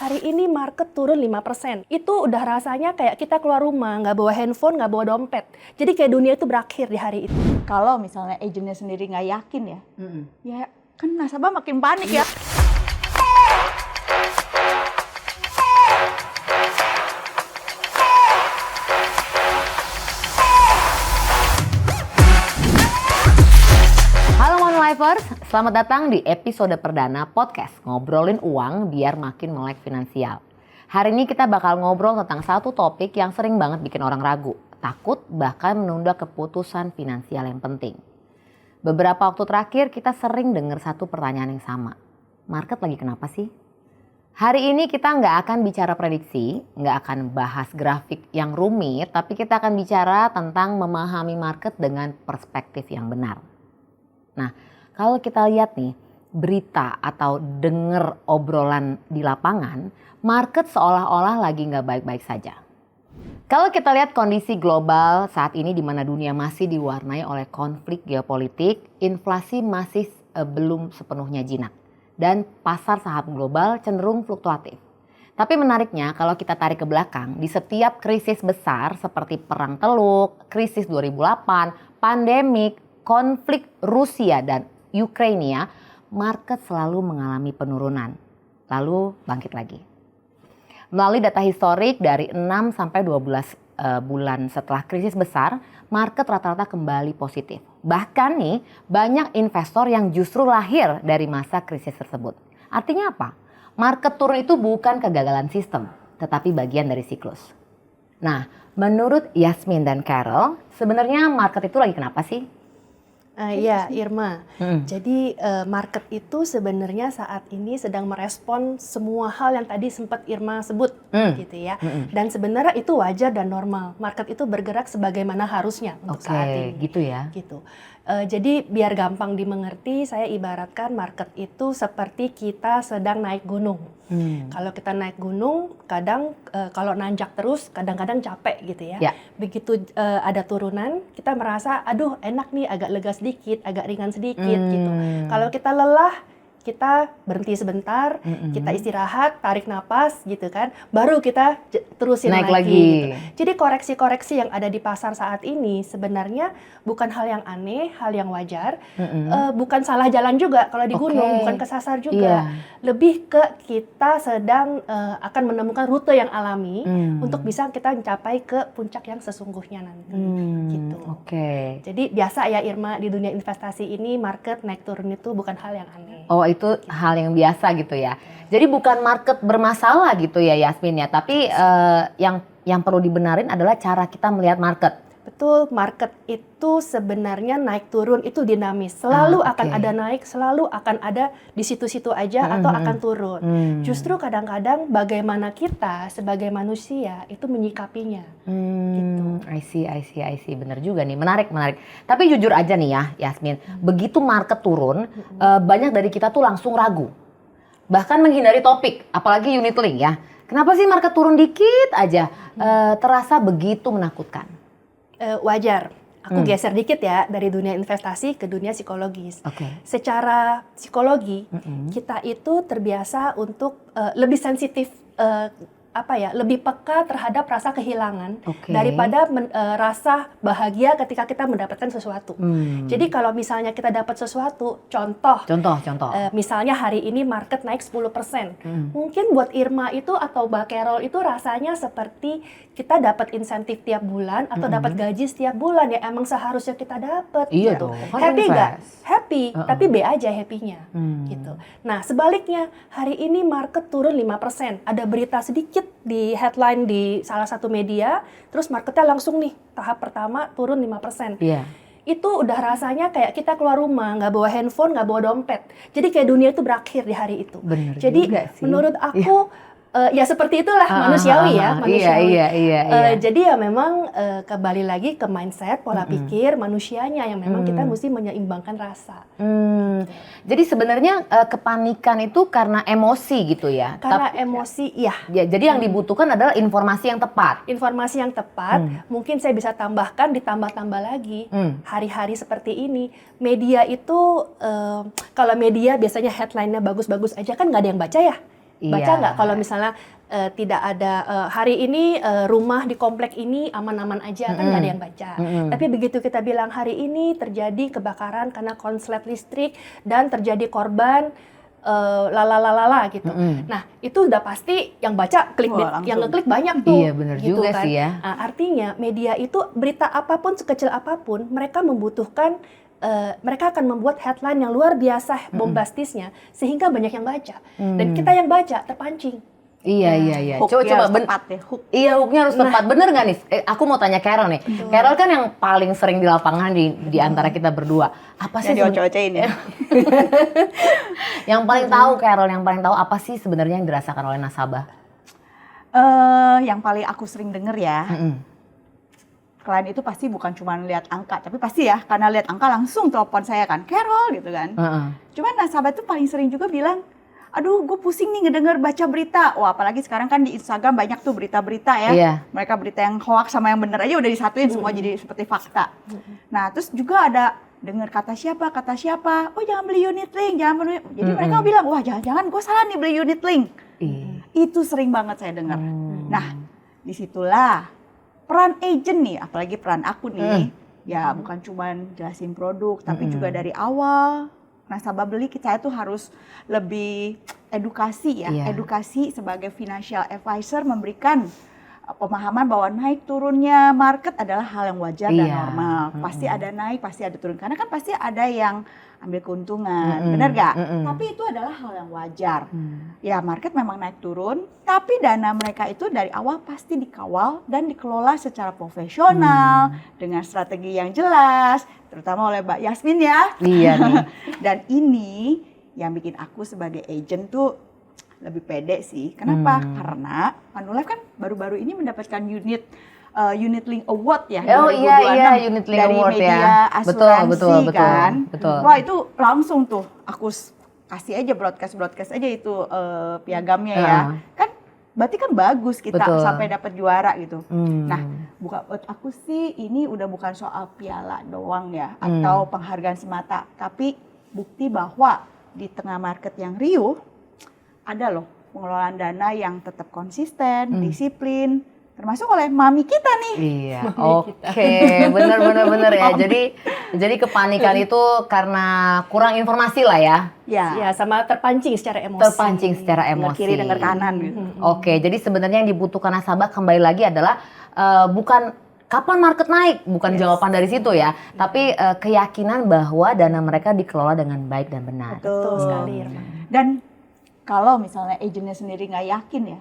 Hari ini market turun 5%. Itu udah rasanya kayak kita keluar rumah, nggak bawa handphone, nggak bawa dompet. Jadi kayak dunia itu berakhir di hari itu. Kalau misalnya agennya sendiri nggak yakin ya, ya kan nasabah makin panik ya. Halo Monlifers, selamat datang di episode perdana podcast Ngobrolin Uang Biar Makin Melek Finansial. Hari ini kita bakal ngobrol tentang satu topik yang sering banget bikin orang ragu, takut bahkan menunda keputusan finansial yang penting. Beberapa waktu terakhir kita sering dengar satu pertanyaan yang sama. Market lagi kenapa sih? Hari ini kita nggak akan bicara prediksi, nggak akan bahas grafik yang rumit, tapi kita akan bicara tentang memahami market dengan perspektif yang benar. Nah, kalau kita lihat nih berita atau denger obrolan di lapangan, market seolah-olah lagi nggak baik-baik saja. Kalau kita lihat kondisi global saat ini di mana dunia masih diwarnai oleh konflik geopolitik, inflasi masih belum sepenuhnya jinak dan pasar saham global cenderung fluktuatif. Tapi menariknya kalau kita tarik ke belakang, di setiap krisis besar seperti Perang Teluk, krisis 2008, pandemik, konflik Rusia dan Ukraina, market selalu mengalami penurunan, lalu bangkit lagi. Melalui data historik dari 6-12 bulan setelah krisis besar, market rata-rata kembali positif. Bahkan nih, banyak investor yang justru lahir dari masa krisis tersebut. Artinya apa? Market turun itu bukan kegagalan sistem, tetapi bagian dari siklus. Nah, menurut Yasmin dan Carol, sebenarnya market itu lagi kenapa sih? Iya, Irma. Jadi market itu sebenarnya saat ini sedang merespon semua hal yang tadi sempat Irma sebut, gitu ya. Dan sebenarnya itu wajar dan normal. Market itu bergerak sebagaimana harusnya untuk saat ini. Gitu ya. Gitu. Jadi biar gampang dimengerti, saya ibaratkan market itu seperti kita sedang naik gunung. Kalau kita naik gunung, kadang kalau nanjak terus, kadang-kadang capek gitu ya. Begitu ada turunan, kita merasa, aduh enak nih, agak lega sedikit, agak ringan sedikit gitu. Kalau kita lelah, kita berhenti sebentar, kita istirahat, tarik napas gitu kan, baru kita terusin naik lagi. Gitu. Jadi koreksi-koreksi yang ada di pasar saat ini sebenarnya bukan hal yang aneh, hal yang wajar, bukan salah jalan juga kalau di gunung, bukan kesasar juga. Lebih ke kita sedang akan menemukan rute yang alami untuk bisa kita mencapai ke puncak yang sesungguhnya nanti. Gitu. Jadi biasa ya Irma, di dunia investasi ini market naik turun itu bukan hal yang aneh. Oh, itu hal yang biasa gitu ya. Jadi bukan market bermasalah gitu ya Yasmin ya, tapi yang perlu dibenarin adalah cara kita melihat market. Betul, market itu sebenarnya naik turun itu dinamis. Selalu akan ada naik, selalu akan ada di situ-situ aja atau akan turun. Justru kadang-kadang bagaimana kita sebagai manusia itu menyikapinya. Gitu. I see. Bener juga nih, menarik. Tapi jujur aja nih ya Yasmin, begitu market turun, banyak dari kita tuh langsung ragu. Bahkan menghindari topik, apalagi unit link ya. Kenapa sih market turun dikit aja, terasa begitu menakutkan? Wajar. Aku geser dikit ya dari dunia investasi ke dunia psikologis. Secara psikologi, kita itu terbiasa untuk lebih sensitif, lebih peka terhadap rasa kehilangan daripada rasa bahagia ketika kita mendapatkan sesuatu. Jadi kalau misalnya kita dapat sesuatu, contoh. Misalnya hari ini market naik 10%. Mungkin buat Irma itu atau Mbak Carol itu rasanya seperti kita dapat insentif tiap bulan atau dapat gaji setiap bulan ya emang seharusnya kita dapat. Iya gitu. dong. Happy nggak? Happy, tapi B aja happy-nya. Gitu. Nah sebaliknya hari ini market turun 5%. Ada berita sedikit di headline di salah satu media, terus marketnya langsung nih tahap pertama turun 5%. Itu udah rasanya kayak kita keluar rumah, nggak bawa handphone, nggak bawa dompet. Jadi kayak dunia itu berakhir di hari itu. Bener Jadi juga sih. menurut aku ya seperti itulah manusiawi ya, manusiawi. Iya. Jadi ya memang kembali lagi ke mindset, pola pikir manusianya yang memang kita mesti menyeimbangkan rasa. Jadi sebenarnya kepanikan itu karena emosi gitu ya? Karena emosi, ya. Jadi yang dibutuhkan adalah informasi yang tepat. Informasi yang tepat, mungkin saya bisa tambahkan, ditambah-tambah lagi. Hari-hari seperti ini, media itu, kalau media biasanya headline-nya bagus-bagus aja kan nggak ada yang baca ya. Baca nggak kalau misalnya tidak ada hari ini rumah di komplek ini aman-aman aja, kan nggak ada yang baca. Tapi begitu kita bilang hari ini terjadi kebakaran karena konslet listrik dan terjadi korban lalalala gitu. Nah itu udah pasti yang baca yang ngeklik banyak tuh. Iya benar gitu juga kan. sih ya. Nah, artinya media itu berita apapun sekecil apapun mereka membutuhkan mereka akan membuat headline yang luar biasa bombastisnya sehingga banyak yang baca dan kita yang baca terpancing. Iya. Hooknya harus tepat ya. Iya, hooknya harus tepat. Bener nggak nih? Aku mau tanya Carol nih. Carol kan yang paling sering di lapangan di antara kita berdua. Apa sih yang dioceh-ocehin ya? Yang paling tahu Carol, yang paling tahu apa sih sebenarnya yang dirasakan oleh nasabah? Yang paling aku sering denger ya. Klien itu pasti bukan cuma lihat angka, tapi pasti ya karena lihat angka langsung telepon saya kan, Carol gitu kan. Cuman nasabah itu paling sering juga bilang, aduh gue pusing nih ngedenger baca berita. Wah apalagi sekarang kan di Instagram banyak tuh berita-berita ya. Iya. Mereka berita yang hoax sama yang bener aja udah disatuin semua jadi seperti fakta. Nah terus juga ada dengar kata siapa, oh jangan beli unit link, jangan beli. Jadi mereka bilang, wah jangan-jangan gue salah nih beli unit link. Itu sering banget saya dengar. Nah disitulah peran agent nih, apalagi peran aku nih. Ya bukan cuma jelasin produk, tapi juga dari awal nasabah beli saya tuh harus lebih edukasi ya. Edukasi sebagai financial advisor memberikan pemahaman bahwa naik turunnya market adalah hal yang wajar dan normal. Pasti ada naik, pasti ada turun. Karena kan pasti ada yang ambil keuntungan, benar gak? Tapi itu adalah hal yang wajar. Ya market memang naik turun, tapi dana mereka itu dari awal pasti dikawal dan dikelola secara profesional dengan strategi yang jelas, terutama oleh Mbak Yasmin ya. Iya nih. Dan ini yang bikin aku sebagai agent tuh lebih pede sih. Kenapa? Karena Manulife kan baru-baru ini mendapatkan Unit Link Award ya. Oh iya, Unit Link dari Award media ya. asuransi kan. Betul. Wah itu langsung tuh aku kasih aja broadcast aja itu piagamnya ya. Kan berarti kan bagus kita sampai dapat juara gitu. Nah, buat aku sih ini udah bukan soal piala doang ya atau penghargaan semata, tapi bukti bahwa di tengah market yang riuh ada loh pengelolaan dana yang tetap konsisten, disiplin, termasuk oleh mami kita nih. Iya, oke, bener ya. Jadi kepanikan itu karena kurang informasi lah ya. Ya, sama terpancing secara emosi. Dengar kiri, dengar kanan gitu. Oke, jadi sebenarnya yang dibutuhkan nasabah kembali lagi adalah bukan kapan market naik, bukan jawaban dari situ ya, tapi keyakinan bahwa dana mereka dikelola dengan baik dan benar. Betul sekali, Irma. Dan kalau misalnya agennya sendiri nggak yakin ya,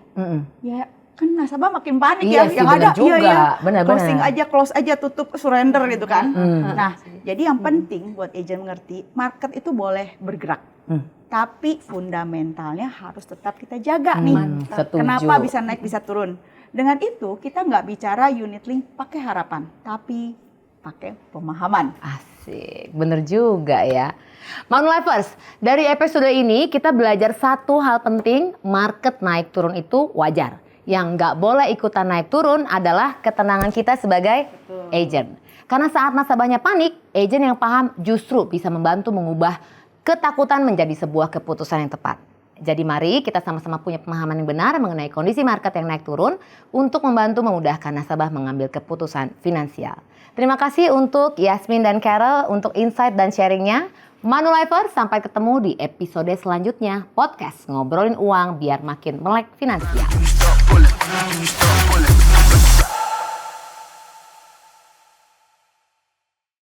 ya kan nasabah makin panik Iya ya, sih, yang bener ada juga. Bener. closing aja, close aja, tutup, surrender gitu kan. Nah, jadi yang penting buat agent mengerti, market itu boleh bergerak, tapi fundamentalnya harus tetap kita jaga nih. Setuju. Kenapa bisa naik, bisa turun? Dengan itu kita nggak bicara unit link pakai harapan, tapi pakai pemahaman. Asik, bener juga ya. Manulifers, dari episode ini kita belajar satu hal penting, market naik turun itu wajar. Yang nggak boleh ikutan naik turun adalah ketenangan kita sebagai agent. Karena saat nasabahnya panik, agent yang paham justru bisa membantu mengubah ketakutan menjadi sebuah keputusan yang tepat. Jadi mari kita sama-sama punya pemahaman yang benar mengenai kondisi market yang naik turun untuk membantu memudahkan nasabah mengambil keputusan finansial. Terima kasih untuk Yasmin dan Carol untuk insight dan sharingnya. Manulifers, sampai ketemu di episode selanjutnya. Podcast Ngobrolin Uang biar makin melek finansial.